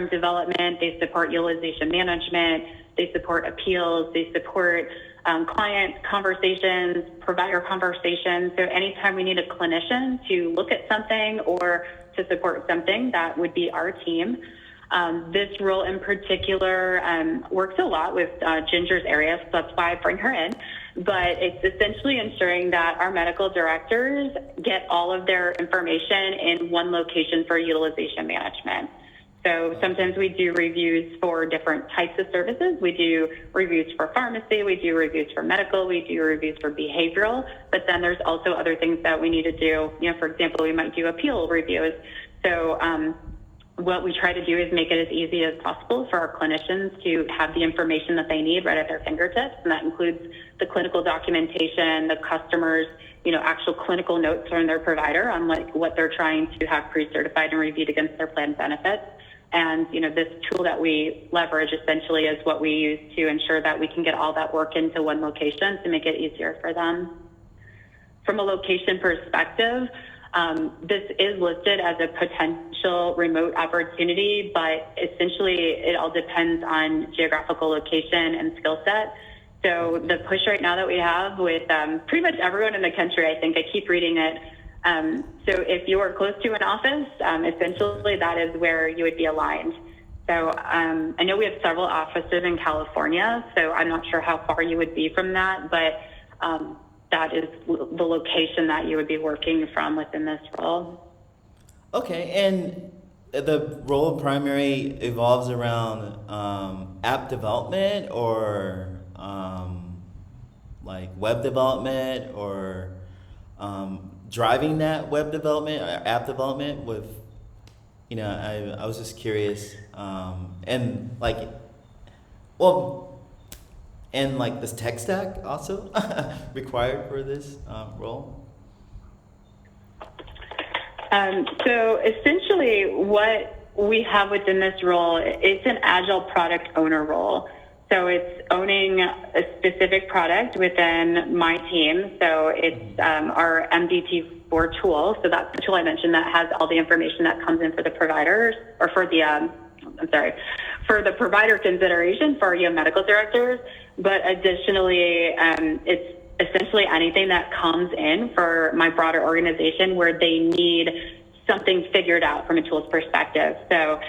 development, they support utilization management, they support appeals, they support client conversations, provider conversations. So anytime we need a clinician to look at something or to support something, that would be our team. This role in particular works a lot with Ginger's area, so that's why I bring her in. But it's essentially ensuring that our medical directors get all of their information in one location for utilization management. So sometimes we do reviews for different types of services. We do reviews for pharmacy, we do reviews for medical, we do reviews for behavioral, but then there's also other things that we need to do. For example, we might do appeal reviews. So what we try to do is make it as easy as possible for our clinicians to have the information that they need right at their fingertips. And that includes the clinical documentation, the customers, actual clinical notes from their provider on what they're trying to have pre-certified and reviewed against their plan benefits. And, this tool that we leverage essentially is what we use to ensure that we can get all that work into one location to make it easier for them. From a location perspective, this is listed as a potential remote opportunity, but essentially it all depends on geographical location and skill set. So the push right now that we have with pretty much everyone in the country, I think, I keep reading it. So if you are close to an office, essentially that is where you would be aligned. So I know we have several offices in California, so I'm not sure how far you would be from that, but that is the location that you would be working from within this role. Okay, and the role of primary evolves around app development or like web development or driving that web development or app development with, I was just curious, and this tech stack also required for this role? So essentially what we have within this role, it's an agile product owner role. So it's owning a specific product within my team. So it's our MDT4 tool. So that's the tool I mentioned that has all the information that comes in for the providers or for the, for the provider consideration for our medical directors. But additionally, it's essentially anything that comes in for my broader organization where they need something figured out from a tools perspective. So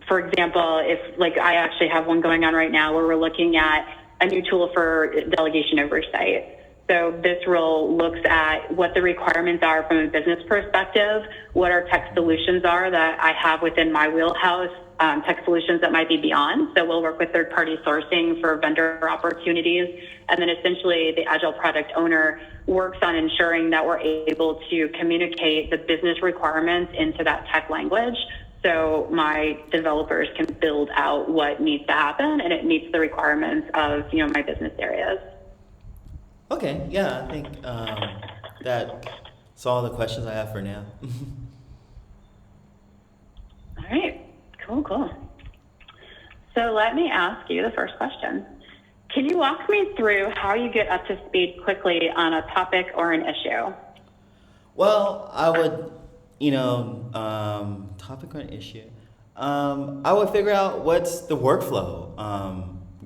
for example, if I actually have one going on right now where we're looking at a new tool for delegation oversight. So this role looks at what the requirements are from a business perspective, what our tech solutions are that I have within my wheelhouse, tech solutions that might be beyond. So we'll work with third-party sourcing for vendor opportunities. And then essentially the agile product owner works on ensuring that we're able to communicate the business requirements into that tech language. So my developers can build out what needs to happen and it meets the requirements of, my business areas. Okay, yeah, I think that's all the questions I have for now. All right, cool. So let me ask you the first question. Can you walk me through how you get up to speed quickly on a topic or an issue? Well, I would, topic or an issue. I would figure out what's the workflow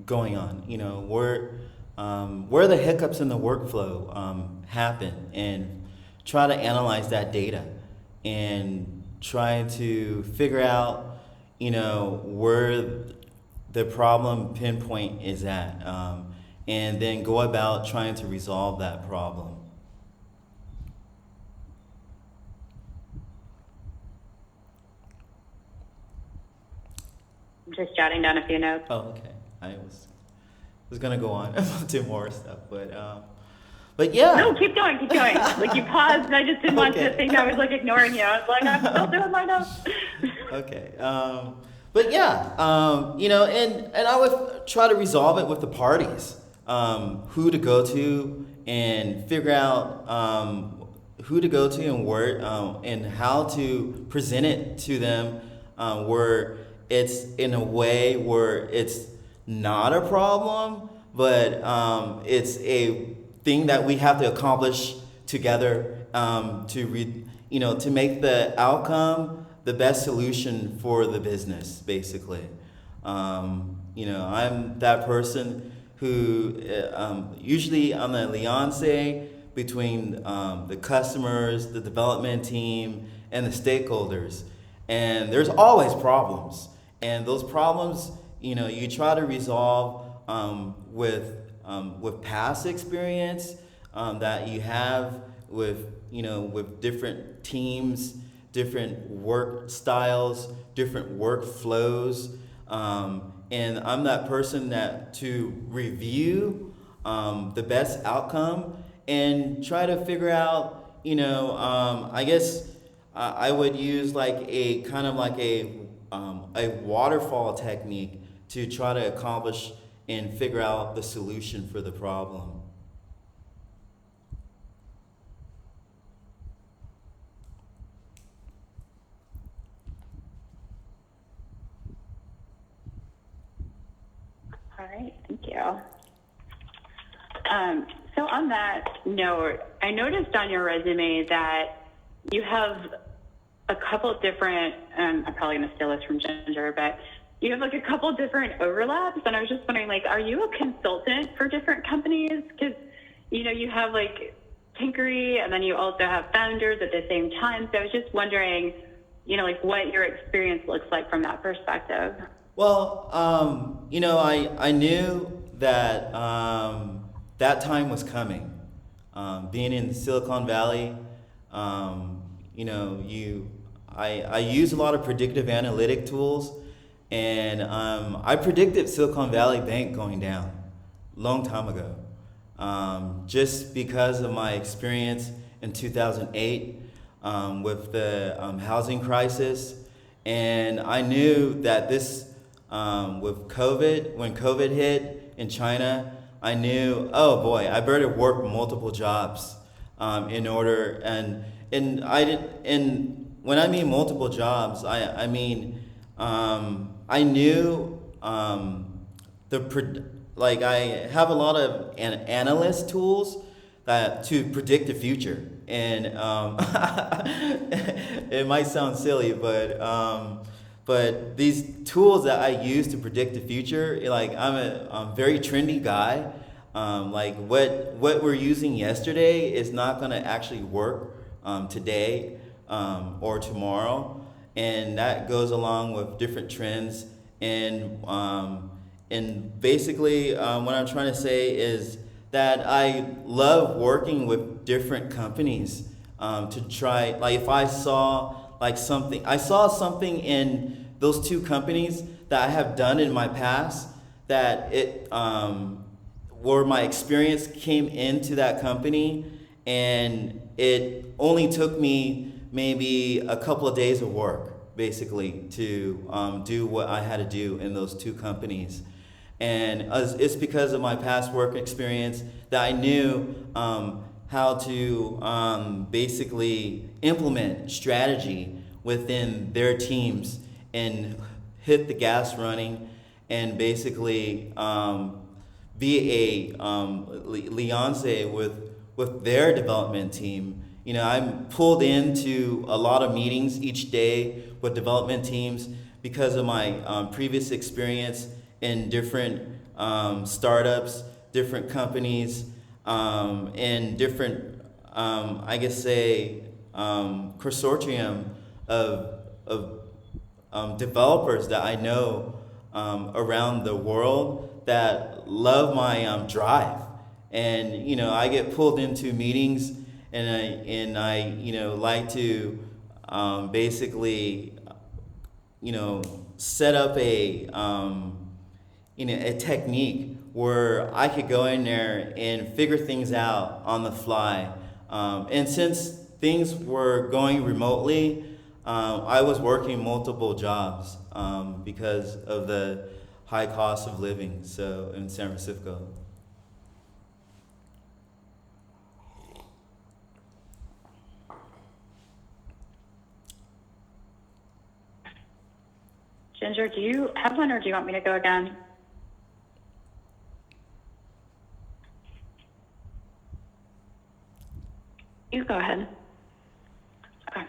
going on, where the hiccups in the workflow happen, and try to analyze that data and try to figure out, where the problem pinpoint is at, and then go about trying to resolve that problem. I'm just jotting down a few notes. Oh, okay. I was gonna go on to more stuff, but yeah. No, keep going. You paused, and I just didn't want to think I was ignoring you. I was I'm still doing my notes. Okay. But yeah, and I would try to resolve it with the parties, who to go to, and figure out who to go to and where, and how to present it to them, where it's in a way where it's not a problem, but it's a thing that we have to accomplish together to make the outcome the best solution for the business, basically. I'm that person who usually I'm the liaison between the customers, the development team, and the stakeholders. And there's always problems. And those problems, you try to resolve with past experience that you have with different teams, different work styles, different workflows. And I'm that person that to review the best outcome and try to figure out, I guess I would use like a kind of like a waterfall technique to try to accomplish and figure out the solution for the problem. All right, thank you. So on that note, I noticed on your resume that you have a couple different, I'm probably going to steal this from Ginger, but you have like a couple different overlaps. And I was just wondering, like, are you a consultant for different companies? Because, you have like Tinkery and then you also have founders at the same time. So I was just wondering, like what your experience looks like from that perspective. Well, I knew that that time was coming. Being in Silicon Valley, I use a lot of predictive analytic tools, and I predicted Silicon Valley Bank going down long time ago, just because of my experience in 2008 with the housing crisis, and I knew that this with COVID, when COVID hit in China, I knew, oh boy, I better work multiple jobs in order, and I did, and when I mean multiple jobs, I mean I knew like I have a lot of analyst tools that to predict the future, and it might sound silly, but these tools that I use to predict the future, like I'm a very trendy guy. Like what we're using yesterday is not going to actually work today or tomorrow, and that goes along with different trends. And basically, what I'm trying to say is that I love working with different companies to try. Like if I saw like something, I saw something in those two companies that I have done in my past that it where my experience came into that company, and it only took me maybe a couple of days of work basically to do what I had to do in those two companies. And it's because of my past work experience that I knew how to basically implement strategy within their teams and hit the gas running, and basically be a liaison with their development team. I'm pulled into a lot of meetings each day with development teams because of my previous experience in different startups, different companies, and different, I guess say, consortium of developers that I know around the world that love my drive. And I get pulled into meetings, and I like to basically set up a technique where I could go in there and figure things out on the fly. And since things were going remotely, I was working multiple jobs because of the high cost of living so in San Francisco. Ginger, do you have one or do you want me to go again? You go ahead. Okay.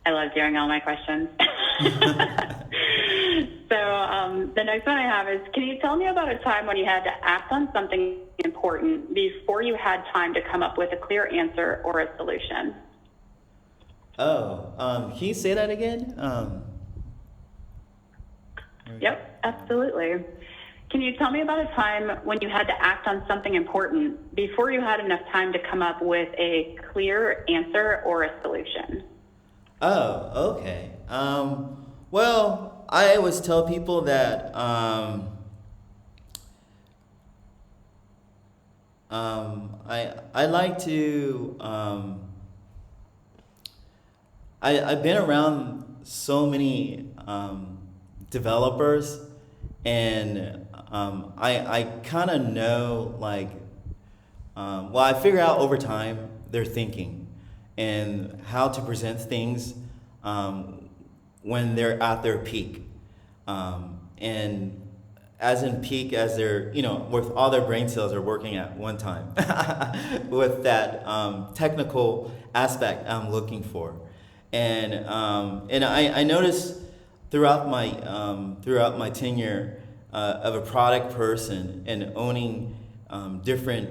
I love doing all my questions. So the next one I have is, can you tell me about a time when you had to act on something important before you had time to come up with a clear answer or a solution? Can you say that again? Yep, absolutely. Can you tell me about a time when you had to act on something important before you had enough time to come up with a clear answer or a solution? Oh, okay. Well, I always tell people that I like to I've been around so many developers, and I kind of know, like, well, I figure out over time their thinking and how to present things when they're at their peak. And as in peak, as they're, with all their brain cells are working at one time with that technical aspect I'm looking for. And I noticed throughout my tenure of a product person and owning different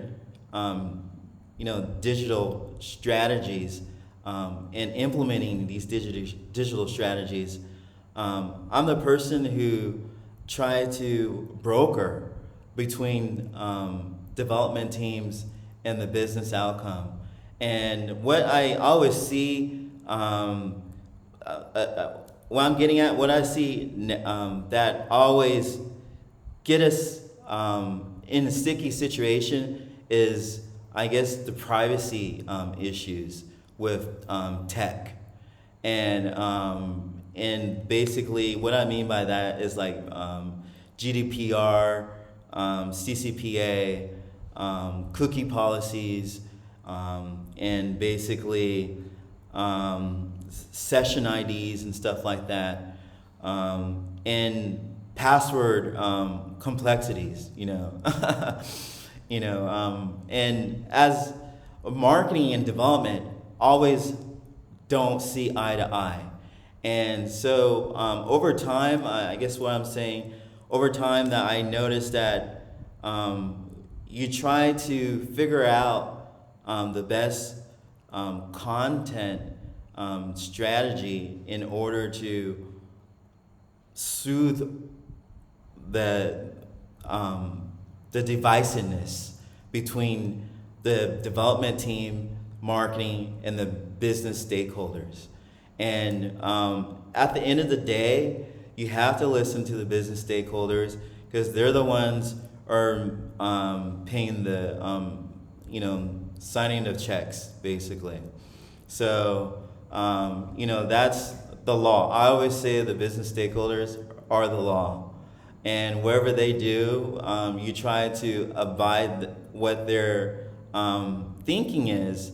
digital strategies and implementing these digital strategies. I'm the person who tried to broker between development teams and the business outcome. And what I always see, what I'm getting at, what I see that always get us in a sticky situation is, I guess, the privacy issues with tech. And basically what I mean by that is like GDPR, CCPA, cookie policies, and basically session IDs and stuff like that, and password complexities, and as marketing and development always don't see eye to eye. And so over time, I guess what I'm saying, over time that I noticed that you try to figure out the best content strategy in order to soothe the divisiveness between the development team, marketing, and the business stakeholders. And at the end of the day, you have to listen to the business stakeholders because they're the ones are paying the signing of checks, basically. So that's the law. I always say the business stakeholders are the law. And wherever they do, you try to abide what their thinking is,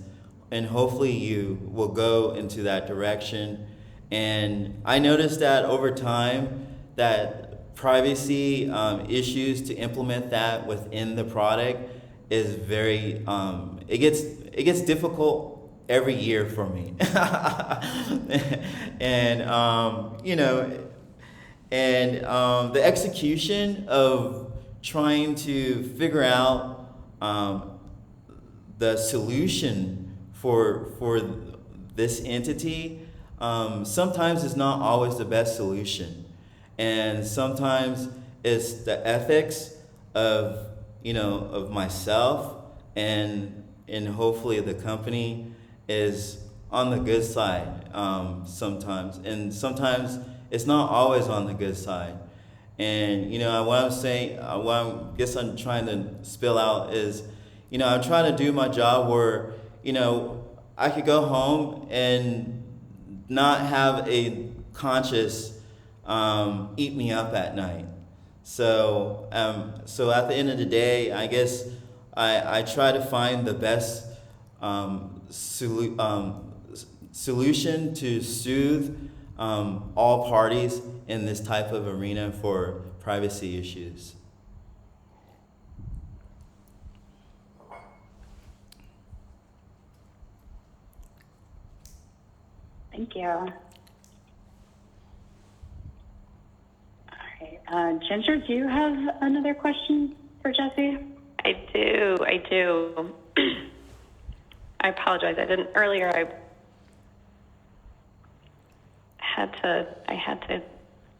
and hopefully you will go into that direction. And I noticed that over time that privacy issues to implement that within the product is very it gets difficult every year for me. And the execution of trying to figure out the solution for this entity sometimes is not always the best solution, and sometimes it's the ethics of of myself and hopefully the company is on the good side sometimes, and sometimes it's not always on the good side. And what I'm saying, what I guess I'm trying to spill out is, I'm trying to do my job where, I could go home and not have a conscious eat me up at night. So at the end of the day, I guess I try to find the best solution to soothe all parties in this type of arena for privacy issues. Thank you. Okay. Ginger, do you have another question for Jesse? I do. I apologize. I didn't earlier. I had to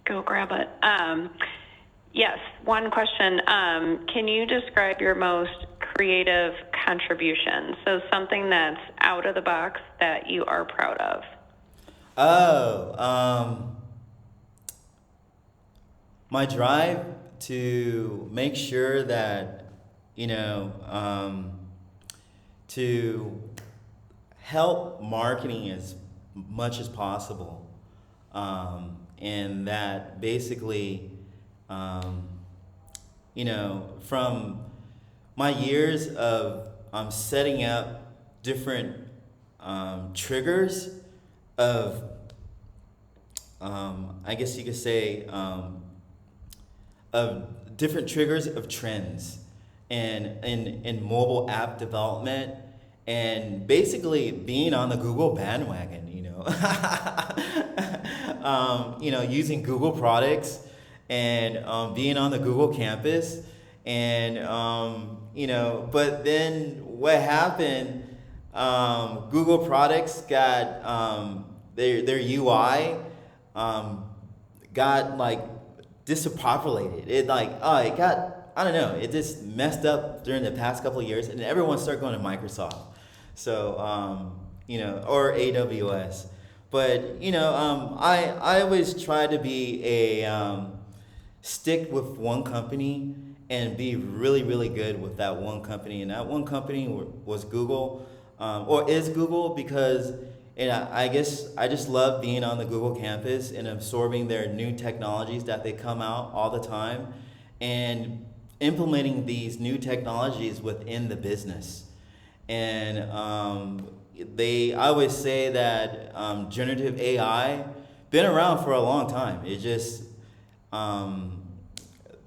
go grab it. Yes, one question. Can you describe your most creative contribution? So something that's out of the box that you are proud of. My drive to make sure that, to help marketing as much as possible. And that basically, from my years of setting up different triggers of, I guess you could say, of different triggers of trends and in mobile app development, and basically being on the Google bandwagon, using Google products and being on the Google campus, and but then what happened? Google products got their UI got like dispopulated. It got, I don't know, it just messed up during the past couple of years, and everyone started going to Microsoft. So or AWS. But I always try to be stick with one company and be really, really good with that one company. And that one company was Google, or is Google, because I guess I just love being on the Google campus and absorbing their new technologies that they come out all the time, and implementing these new technologies within the business. And I always say that generative AI been around for a long time. It just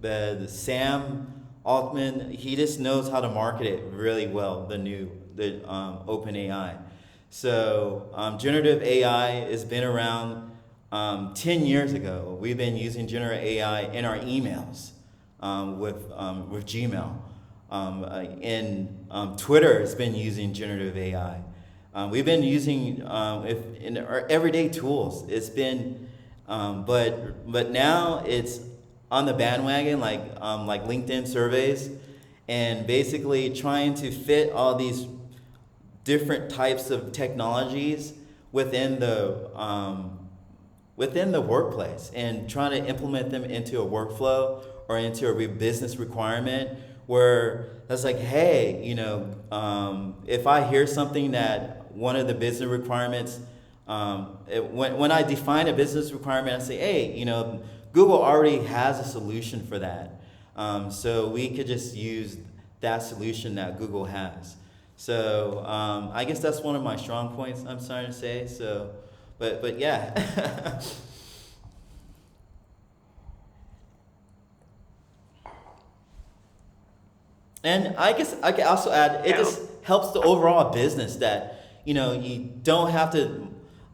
the Sam Altman, he just knows how to market it really well. The Open AI. So generative AI has been around 10 years ago. We've been using generative AI in our emails with Gmail. And Twitter has been using generative AI. We've been using in our everyday tools. It's been, but now it's on the bandwagon, like LinkedIn surveys, and basically trying to fit all these different types of technologies within the workplace, and trying to implement them into a workflow or into a business requirement, where that's like, hey, if I hear something that one of the business requirements, when I define a business requirement, I say, hey, Google already has a solution for that. So we could just use that solution that Google has. So I guess that's one of my strong points, I'm sorry to say. So, but yeah. And I guess I could also add, it just helps the overall business that, you don't have to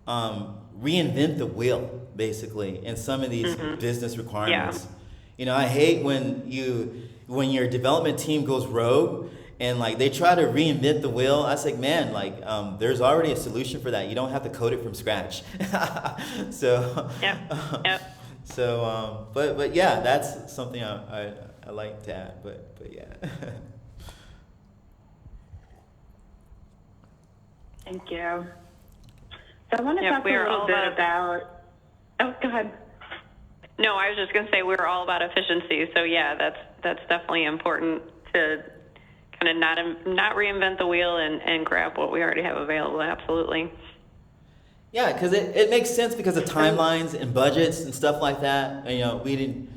reinvent the wheel, basically, in some of these business requirements. I hate when your development team goes rogue and they try to reinvent the wheel. I was like, man, there's already a solution for that. You don't have to code it from scratch. So, So, but yeah, that's something I like to add. But yeah. Thank you. So I want to talk a little bit about. Oh, go ahead. No, I was just going to say we're all about efficiency. So yeah, that's definitely important to kind of not reinvent the wheel and grab what we already have available. Absolutely. Yeah, because it makes sense because of timelines and budgets and stuff like that. We didn't.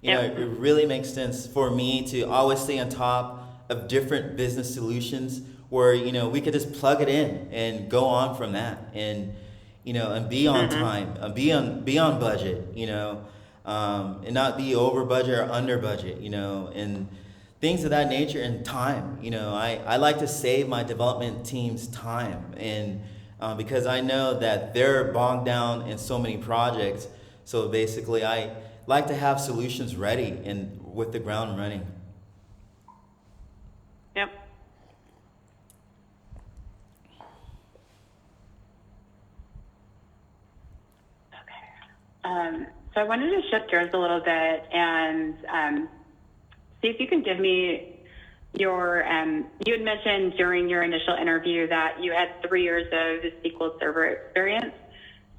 It really makes sense for me to always stay on top of different business solutions, where we could just plug it in and go on from that, and and be on time, be on budget, and not be over budget or under budget, and things of that nature, and time. I like to save my development team's time, and because I know that they're bogged down in so many projects. So basically like to have solutions ready and with the ground running. Yep. So I wanted to shift gears a little bit and see if you can give me your, you had mentioned during your initial interview that you had 3 years of SQL Server experience.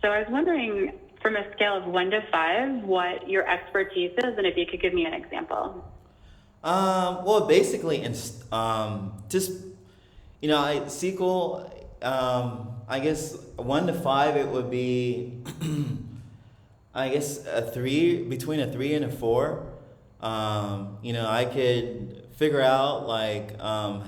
So I was wondering, from a scale of 1 to 5, what your expertise is, and if you could give me an example. Well, basically, just, SQL, I guess 1 to 5, it would be, I guess between a 3 and a 4. I could figure out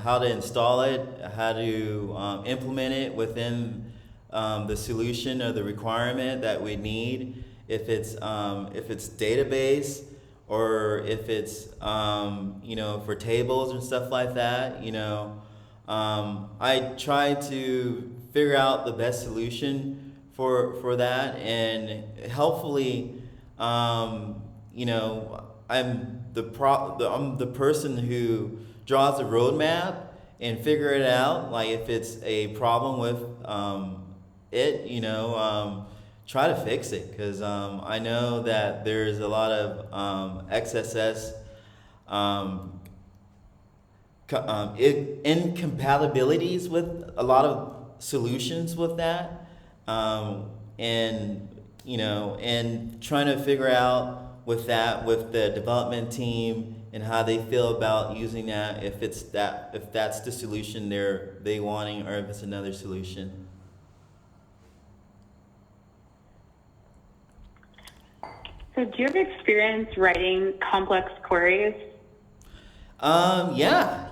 how to install it, how to implement it within the solution or the requirement that we need. If it's database, or if it's for tables and stuff like that. I try to figure out the best solution for that, and helpfully, I'm the person who draws the roadmap and figure it out. Like if it's a problem with try to fix it, because I know that there's a lot of XSS incompatibilities with a lot of solutions with that, and trying to figure out with the development team and how they feel about using that, if that's the solution they wanting, or if it's another solution. So do you have experience writing complex queries? Yeah.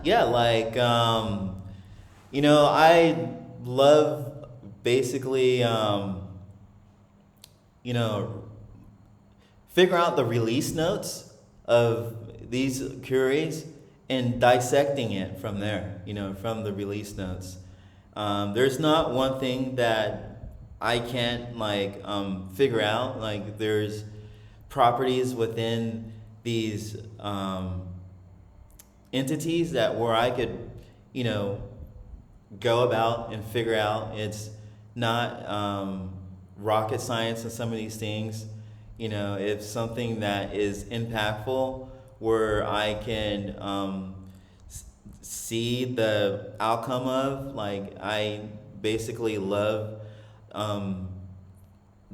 I love basically, figure out the release notes of these queries and dissecting it from there, from the release notes. There's not one thing that I can't figure out. Like there's properties within these entities where I could, go about and figure out. It's not rocket science in some of these things. If something that is impactful, where I can see the outcome of, I basically love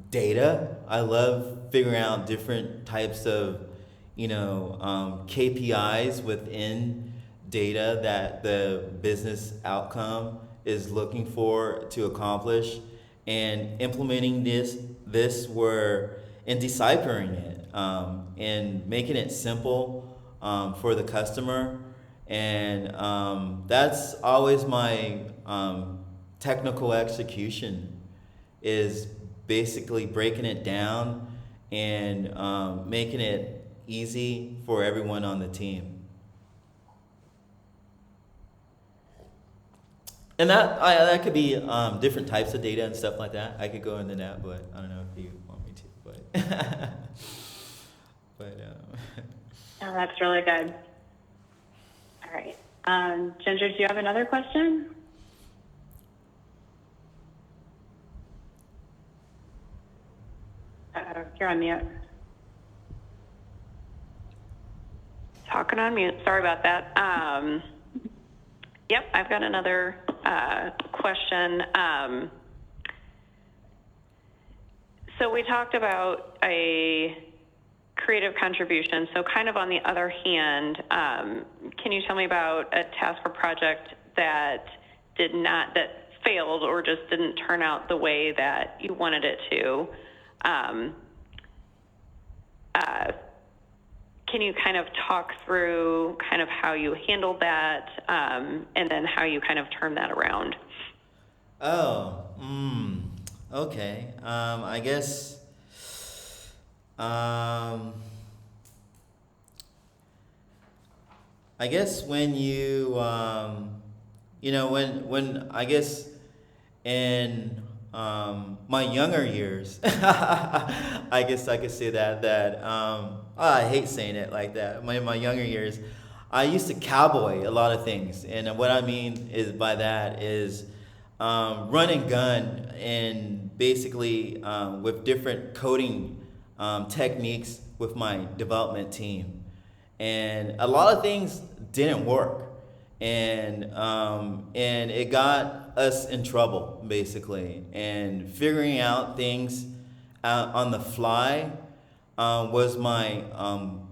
data. I love figuring out different types of, KPIs within data that the business outcome is looking for to accomplish, and implementing this and deciphering it, and making it simple for the customer. And that's always my technical execution, is basically breaking it down and making it easy for everyone on the team. And that could be different types of data and stuff like that. I could go into that, but I don't know if you want me to. But Oh, that's really good. All right. Ginger, do you have another question? You're on mute. Talking on mute. Sorry about that. Yep, I've got another question. So we talked about a creative contribution. So kind of on the other hand, can you tell me about a task or project that failed or just didn't turn out the way that you wanted it to? Can you kind of talk through kind of how you handled that, and then how you kind of turned that around? Oh, okay. I guess, when you, when I guess in my younger years, I guess I could say that I hate saying it like that. In my younger years, I used to cowboy a lot of things, and what I mean is by that is run and gun, and basically with different coding techniques with my development team, and a lot of things didn't work, and it got us in trouble basically, and figuring out things on the fly was my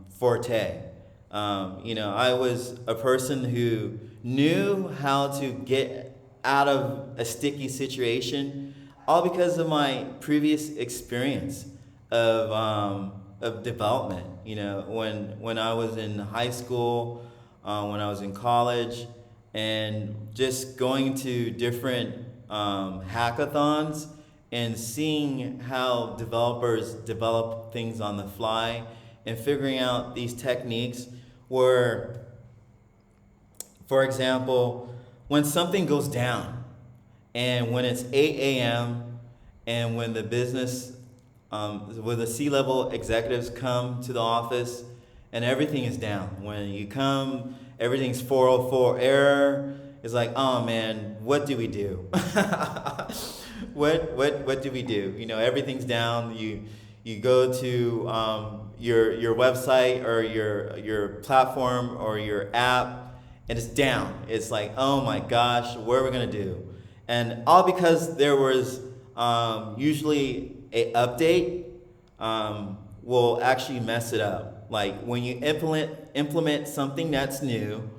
forte. I was a person who knew how to get out of a sticky situation, all because of my previous experience of development. When I was in high school, when I was in college, and just going to different hackathons and seeing how developers develop things on the fly and figuring out these techniques where, for example, when something goes down and when it's 8 a.m. and when the business, when the C-level executives come to the office and everything is down. When you come, everything's 404 error. It's like, oh man, what do we do? What do we do? Everything's down. You go to your website or your platform or your app, and it's down. It's like, oh my gosh, what are we gonna do? And all because there was usually a update will actually mess it up. Like when you implement something that's new,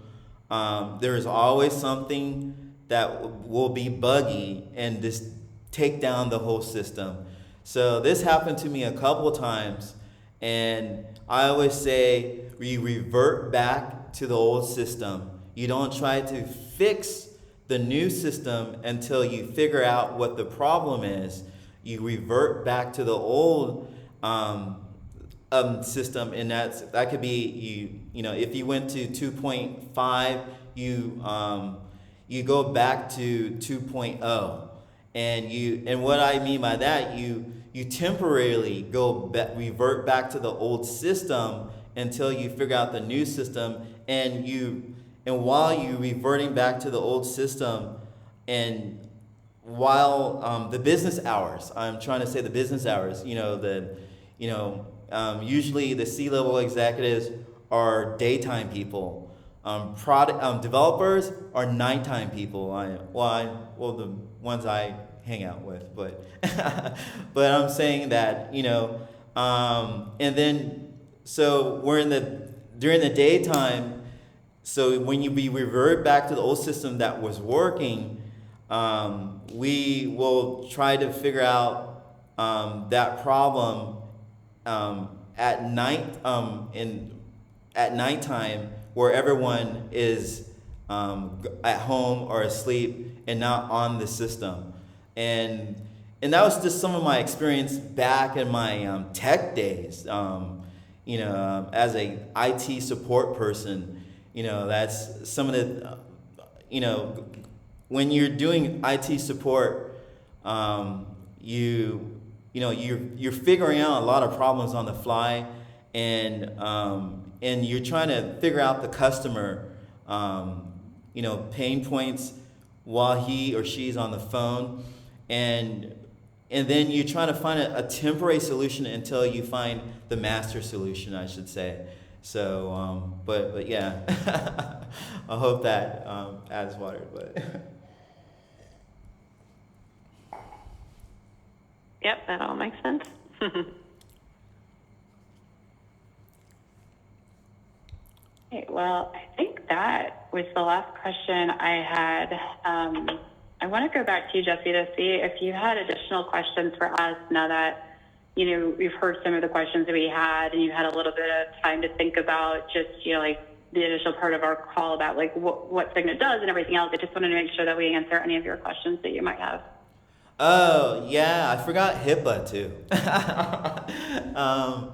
there is always something that will be buggy and just take down the whole system. So this happened to me a couple times, and I always say you revert back to the old system. You don't try to fix the new system until you figure out what the problem is. You revert back to the old system, and that could be if you went to 2.5, you go back to 2.0, and what I mean by that, you temporarily revert back to the old system until you figure out the new system, and while you reverting back to the old system, and while the business hours, I'm trying to say the business hours, usually the C-level executives are daytime people. Developers are nighttime people. The ones I hang out with, but but I'm saying that and then so during the daytime. So when you revert back to the old system that was working, we will try to figure out that problem at night at nighttime, where everyone is at home or asleep and not on the system, and that was just some of my experience back in my tech days. As a IT support person. That's some of the, when you're doing IT support, you're figuring out a lot of problems on the fly, and you're trying to figure out the customer, pain points while he or she's on the phone, and then you're trying to find a temporary solution until you find the master solution, I should say. So, but yeah, I hope that adds water. But Yep, that all makes sense. Okay, well, I think that was the last question I had. I want to go back to you, Jesse, to see if you had additional questions for us now that we've heard some of the questions that we had, and you had a little bit of time to think about just, like the initial part of our call about like what Cigna does and everything else. I just wanted to make sure that we answer any of your questions that you might have. oh yeah, I forgot HIPAA too.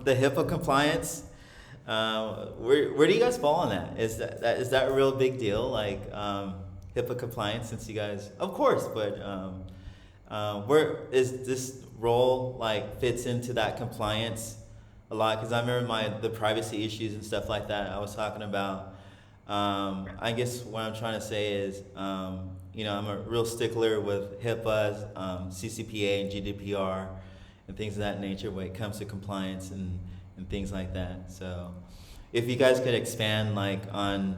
The HIPAA compliance. Where do you guys fall on that? Is that a real big deal? Like HIPAA compliance, since you guys, of course, but where is this role like fits into that compliance a lot? Because I remember the privacy issues and stuff like that I was talking about. I guess what I'm trying to say is, I'm a real stickler with HIPAA's, CCPA and GDPR and things of that nature when it comes to compliance and things like that. So if you guys could expand on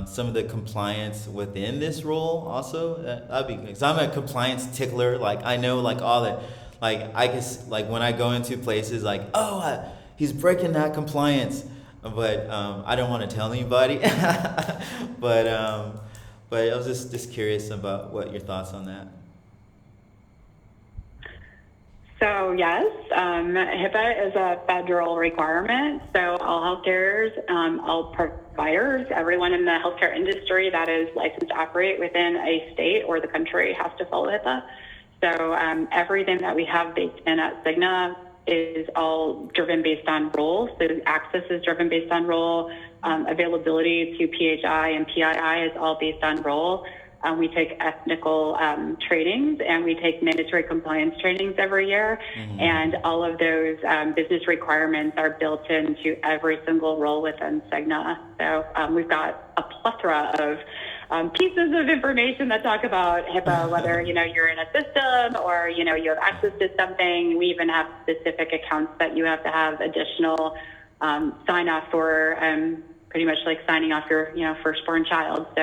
some of the compliance within this role also, that'd be good. Because I'm a compliance tickler. Like I know all the, I guess when I go into places he's breaking that compliance, but I don't want to tell anybody. but I was just curious about what your thoughts on that. So yes, HIPAA is a federal requirement. So all health carriers, all providers, everyone in the healthcare industry that is licensed to operate within a state or the country has to follow HIPAA. So everything that we have baked in at Cigna is all driven based on role. So access is driven based on role. Availability to PHI and PII is all based on role. We take ethnical trainings and we take mandatory compliance trainings every year. Mm-hmm. And all of those business requirements are built into every single role within Cigna. So we've got a plethora of pieces of information that talk about HIPAA, whether, you're in a system or, you have access to something. We even have specific accounts that you have to have additional sign off for, pretty much like signing off your, firstborn child. So